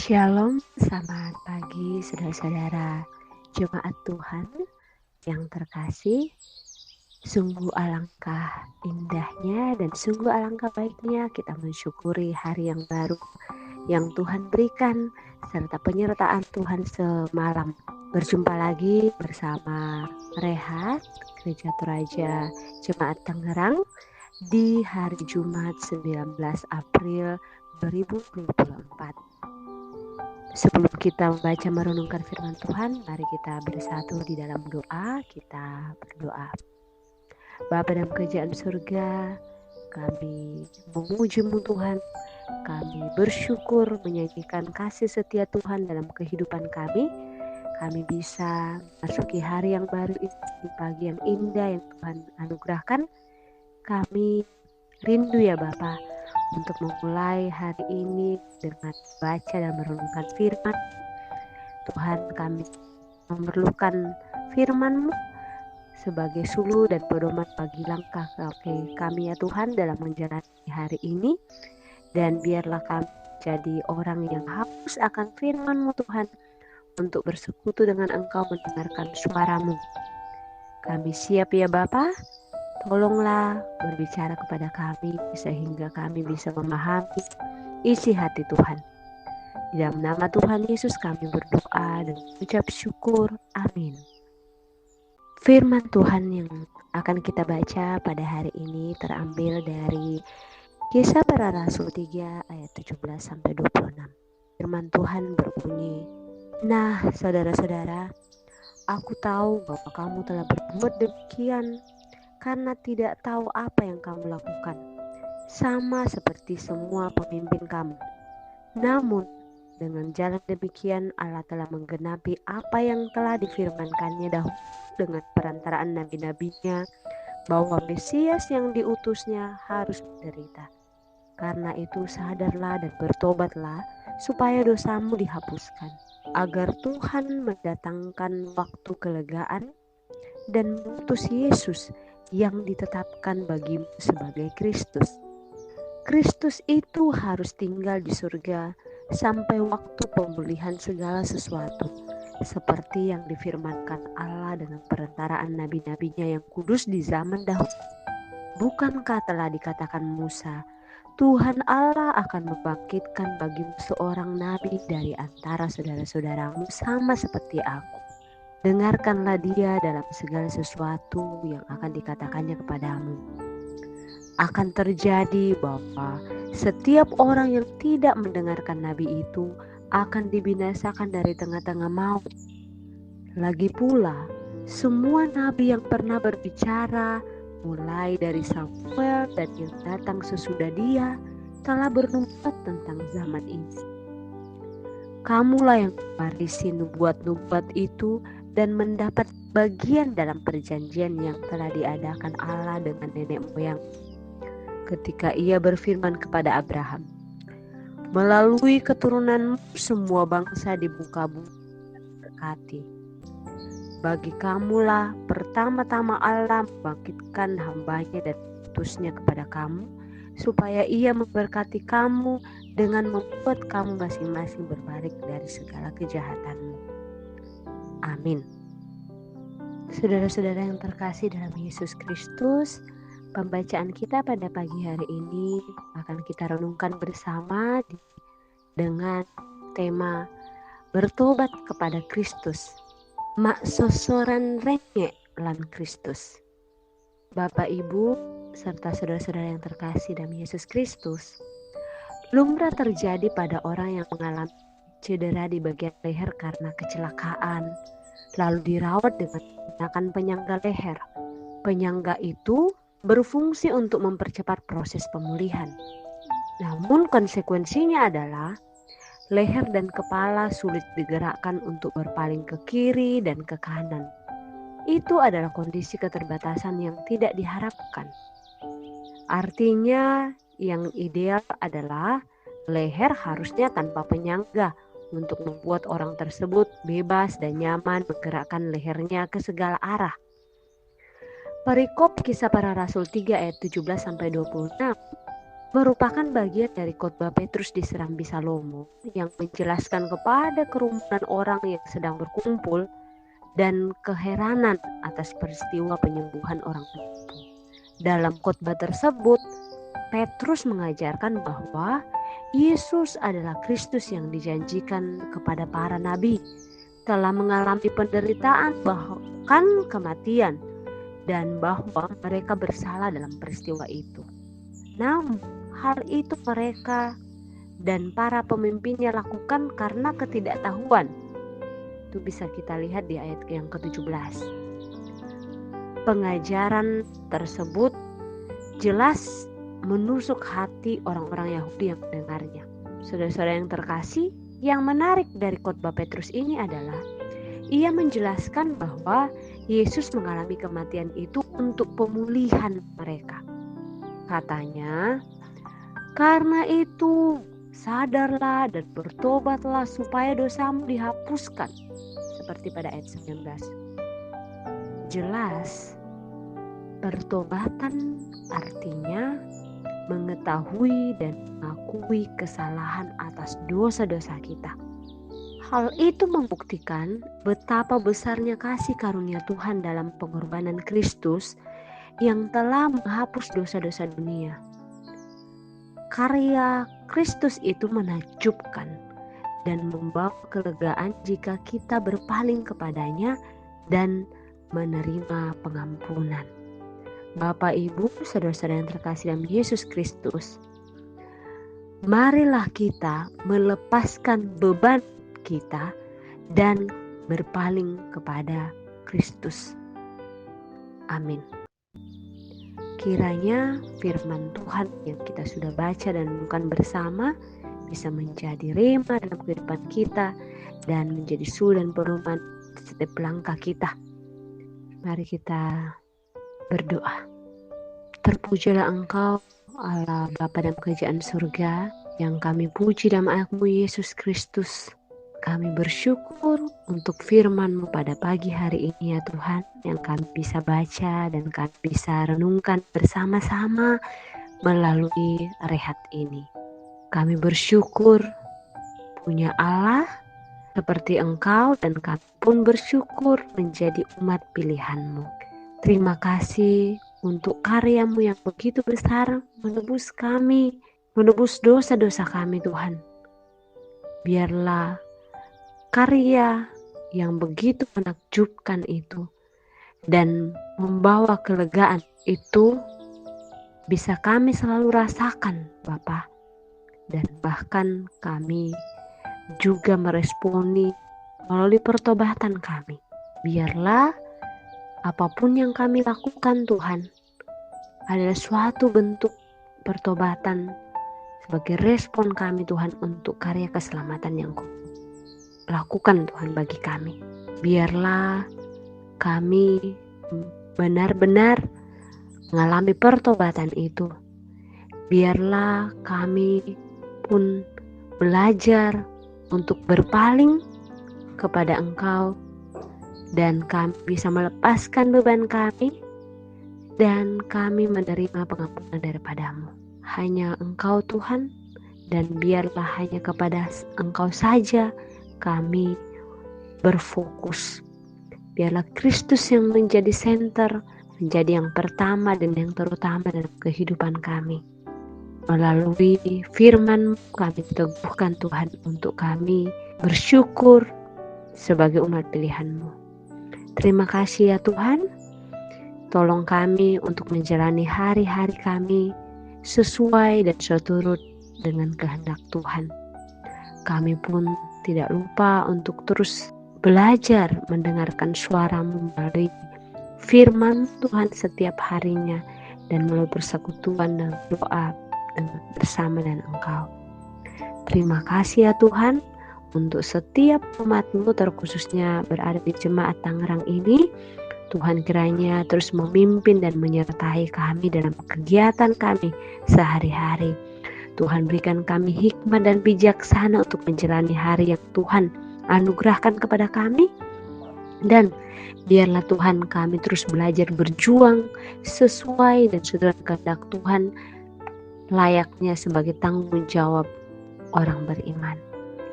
Shalom, selamat pagi saudara-saudara jemaat Tuhan yang terkasih. Sungguh alangkah indahnya dan sungguh alangkah baiknya kita mensyukuri hari yang baru yang Tuhan berikan serta penyertaan Tuhan semalam. Berjumpa lagi bersama Rehat Gereja Toraja Jemaat Tangerang di hari Jumat 19 April 2024. Sebelum kita membaca merenungkan firman Tuhan, mari kita bersatu di dalam doa. Kita berdoa. Bapa dalam kerajaan surga, kami memuji-Mu Tuhan. Kami bersyukur menyanyikan kasih setia Tuhan dalam kehidupan kami. Kami bisa masuki hari yang baru ini, pagi yang indah yang Tuhan anugerahkan. Kami rindu ya Bapa untuk memulai hari ini dengan baca dan merenungkan firman. Tuhan, kami memerlukan firman-Mu sebagai suluh dan pedoman bagi langkah kami ya Tuhan dalam menjalani hari ini. Dan biarlah kami jadi orang yang haus akan firman-Mu Tuhan, untuk bersekutu dengan Engkau mendengarkan suara-Mu. Kami siap ya Bapa. Tolonglah berbicara kepada kami sehingga kami bisa memahami isi hati Tuhan. Di dalam nama Tuhan Yesus kami berdoa dan mengucap syukur. Amin. Firman Tuhan yang akan kita baca pada hari ini terambil dari Kisah Para Rasul 3 ayat 17-26. Firman Tuhan berbunyi, "Nah, saudara-saudara, aku tahu bahwa kamu telah berbuat demikian karena tidak tahu apa yang kamu lakukan, sama seperti semua pemimpin kamu. Namun, dengan jalan demikian Allah telah menggenapi apa yang telah difirmankannya dahulu dengan perantaraan nabi-nabinya, bahwa Mesias yang diutusnya harus menderita. Karena itu sadarlah dan bertobatlah, supaya dosamu dihapuskan, agar Tuhan mendatangkan waktu kelegaan dan mengutus Yesus yang ditetapkan bagimu sebagai Kristus. Kristus itu harus tinggal di surga sampai waktu pemulihan segala sesuatu, seperti yang difirmankan Allah dengan perantaraan nabi-nabinya yang kudus di zaman dahulu. Bukankah telah dikatakan Musa, Tuhan Allah akan membangkitkan bagimu seorang nabi dari antara saudara-saudaramu sama seperti aku. Dengarkanlah dia dalam segala sesuatu yang akan dikatakannya kepadamu. Akan terjadi bahwa setiap orang yang tidak mendengarkan nabi itu akan dibinasakan dari tengah-tengah maut. Lagi pula, semua nabi yang pernah berbicara, mulai dari Samuel dan yang datang sesudah dia, telah bernubuat tentang zaman ini. Kamulah yang mewarisi nubuat-nubuat itu dan mendapat bagian dalam perjanjian yang telah diadakan Allah dengan nenek moyang ketika ia berfirman kepada Abraham, melalui keturunanmu semua bangsa di muka bumi berkati. Bagi kamulah pertama-tama Allah membangkitkan hambanya dan utusnya kepada kamu, supaya ia memberkati kamu dengan membuat kamu masing-masing berbalik dari segala kejahatanmu. Amin. Saudara-saudara yang terkasih dalam Yesus Kristus, pembacaan kita pada pagi hari ini akan kita renungkan bersama dengan tema bertobat kepada Kristus. Mak sosoran rengek lan Kristus. Bapak, Ibu, serta saudara-saudara yang terkasih dalam Yesus Kristus, lumrah terjadi pada orang yang mengalami cedera di bagian leher karena kecelakaan, lalu dirawat dengan menggunakan penyangga leher. Penyangga itu berfungsi untuk mempercepat proses pemulihan. Namun konsekuensinya adalah leher dan kepala sulit digerakkan untuk berpaling ke kiri dan ke kanan. Itu adalah kondisi keterbatasan yang tidak diharapkan. Artinya yang ideal adalah leher harusnya tanpa penyangga untuk membuat orang tersebut bebas dan nyaman menggerakkan lehernya ke segala arah. Perikop Kisah Para Rasul 3 ayat 17-26 merupakan bagian dari khotbah Petrus di Serambi Salomo yang menjelaskan kepada kerumunan orang yang sedang berkumpul dan keheranan atas peristiwa penyembuhan orang lumpuh. Dalam khotbah tersebut, Petrus mengajarkan bahwa Yesus adalah Kristus yang dijanjikan kepada para nabi, telah mengalami penderitaan bahkan kematian, dan bahwa mereka bersalah dalam peristiwa itu. Namun, hal itu mereka dan para pemimpinnya lakukan karena ketidaktahuan. Itu bisa kita lihat di ayat yang ke-17. Pengajaran tersebut jelas menusuk hati orang-orang Yahudi yang mendengarnya. Saudara-saudara yang terkasih, yang menarik dari khotbah Petrus ini adalah ia menjelaskan bahwa Yesus mengalami kematian itu untuk pemulihan mereka. Katanya, karena itu sadarlah dan bertobatlah supaya dosamu dihapuskan. Seperti pada ayat 19. Jelas, pertobatan artinya mengetahui dan mengakui kesalahan atas dosa-dosa kita. Hal itu membuktikan betapa besarnya kasih karunia Tuhan dalam pengorbanan Kristus yang telah menghapus dosa-dosa dunia. Karya Kristus itu menakjubkan dan membawa kelegaan jika kita berpaling kepadanya dan menerima pengampunan. Bapak, Ibu, saudara-saudara yang terkasih dalam Yesus Kristus, marilah kita melepaskan beban kita dan berpaling kepada Kristus. Amin. Kiranya firman Tuhan yang kita sudah baca dan renungkan bersama bisa menjadi rema dalam kehidupan kita dan menjadi suri dan pedoman setiap langkah kita. Mari kita berdoa. Terpujilah Engkau, Allah Bapa dalam kerajaan surga, yang kami puji dalam anakmu Yesus Kristus. Kami bersyukur untuk firman-Mu pada pagi hari ini ya Tuhan, yang kami bisa baca dan kami bisa renungkan bersama-sama melalui rehat ini. Kami bersyukur punya Allah seperti Engkau, dan kami pun bersyukur menjadi umat pilihan-Mu. Terima kasih untuk karya-Mu yang begitu besar menebus kami, menebus dosa-dosa kami Tuhan. Biarlah karya yang begitu menakjubkan itu dan membawa kelegaan itu bisa kami selalu rasakan Bapa, dan bahkan kami juga meresponi melalui pertobatan kami. Biarlah apapun yang kami lakukan Tuhan adalah suatu bentuk pertobatan sebagai respon kami Tuhan untuk karya keselamatan yang Kau lakukan Tuhan bagi kami. Biarlah kami benar-benar mengalami pertobatan itu. Biarlah kami pun belajar untuk berpaling kepada Engkau, dan kami bisa melepaskan beban kami, dan kami menerima pengampunan daripada-Mu. Hanya Engkau Tuhan, dan biarlah hanya kepada Engkau saja kami berfokus. Biarlah Kristus yang menjadi center, menjadi yang pertama dan yang terutama dalam kehidupan kami. Melalui firman kami teguhkan Tuhan untuk kami bersyukur sebagai umat pilihan-Mu. Terima kasih ya Tuhan. Tolong kami untuk menjalani hari-hari kami sesuai dan seturut dengan kehendak Tuhan. Kami pun tidak lupa untuk terus belajar mendengarkan suara-Mu melalui firman Tuhan setiap harinya, dan melalui persekutuan dan doa bersama dengan Engkau. Terima kasih ya Tuhan untuk setiap umat-Mu, terkhususnya berada di Jemaat Tangerang ini. Tuhan kiranya terus memimpin dan menyertai kami dalam kegiatan kami sehari-hari. Tuhan berikan kami hikmat dan bijaksana untuk menjalani hari yang Tuhan anugerahkan kepada kami. Dan biarlah Tuhan kami terus belajar berjuang sesuai dan sesuai kehendak Tuhan layaknya sebagai tanggung jawab orang beriman.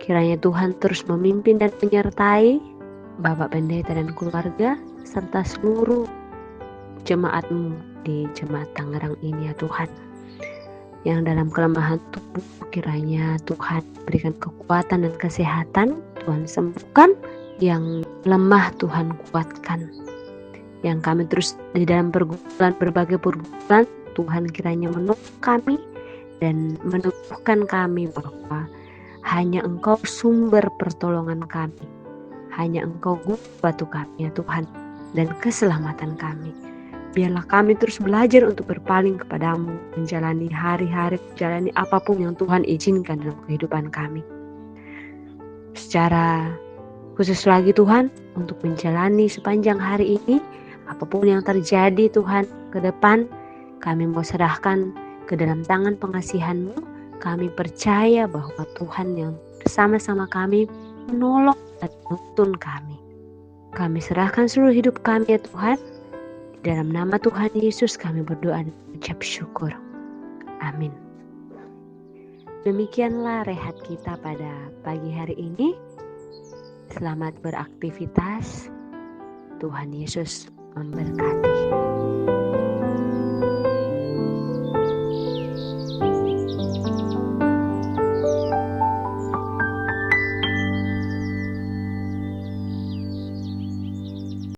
Kiranya Tuhan terus memimpin dan menyertai Bapak Pendeta dan keluarga serta seluruh jemaat-Mu di Jemaat Tangerang ini ya Tuhan. Yang dalam kelemahan tubuh kiranya Tuhan berikan kekuatan dan kesehatan, Tuhan sembuhkan. Yang lemah Tuhan kuatkan. Yang kami terus di dalam berbagai pergumulan, Tuhan kiranya menolong kami dan menumbuhkan kami bahwa hanya Engkau sumber pertolongan kami. Hanya Engkau batu kami ya Tuhan dan keselamatan kami. Biarlah kami terus belajar untuk berpaling kepadamu, menjalani hari-hari, menjalani apapun yang Tuhan izinkan dalam kehidupan kami. Secara khusus lagi Tuhan, untuk menjalani sepanjang hari ini, apapun yang terjadi Tuhan ke depan, kami mau serahkan ke dalam tangan pengasihan-Mu. Kami percaya bahwa Tuhan yang bersama-sama kami menolong dan menuntun kami. Kami serahkan seluruh hidup kami ya Tuhan. Di dalam nama Tuhan Yesus kami berdoa dan ucap syukur. Amin. Demikianlah rehat kita pada pagi hari ini. Selamat beraktivitas. Tuhan Yesus memberkati.